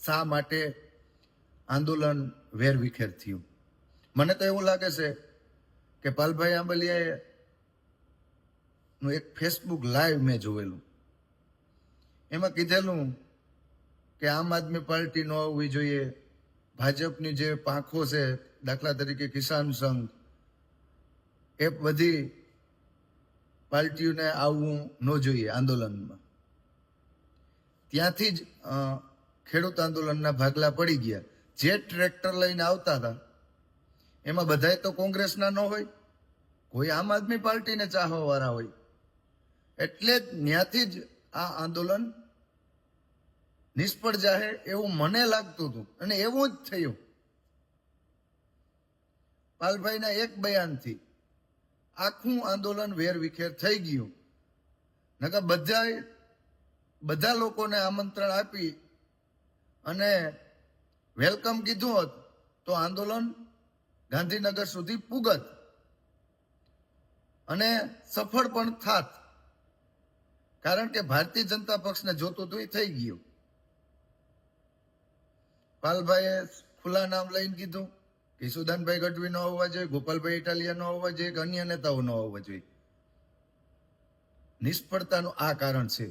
શા માટે આંદોલન વેરવિખેર થયું. મને તો એવું લાગે છે કે પાલભાઈ આંબલિયાએ નું એક ફેસબુક લાઈવ મેં જોયેલું, એમાં કીધેલું કે આમ આદમી પાર્ટી ન હોવી જોઈએ, ભાજપની જે પાંખો છે, દાખલા તરીકે કિસાન સંઘ, એ બધી પાર્ટીઓને આવવું ન જોઈએ આંદોલનમાં. ત્યાંથી જ ખેડૂત આંદોલનના ભાગલા પડી ગયા. જે ટ્રેક્ટર લઈને આવતા હતા એમાં બધાય તો કોંગ્રેસના ન હોય, કોઈ આમ આદમી પાર્ટીને ચાહવા વાળા હોય. એટલે જ ત્યાંથી જ આ આંદોલન નિષ્ફળ જાહે એવું મને લાગતું હતું, અને એવું જ થયું. પાલભાઈના એક બયાનથી આખું આંદોલન વેરવિખેર થઈ ગયું. નકર બધા લોકોને આમંત્રણ આપી અને વેલકમ કીધું હોત તો આંદોલન ગાંધીનગર સુધી પૂગત અને સફળ પણ થાત. કારણ કે ભારતીય જનતા પક્ષને જોતું હતું એ થઈ ગયું. પાલભાઈએ ખુલ્લા નામ લઈને કીધું કે સુદાનભાઈ ગઢવી ન હોવા જોઈએ, ગોપાલભાઈ ઇટાલિયા ન હોવા જોઈએ, કે અન્ય નેતાઓ ન હોવા જોઈએ. નિષ્ફળતાનું આ કારણ છે.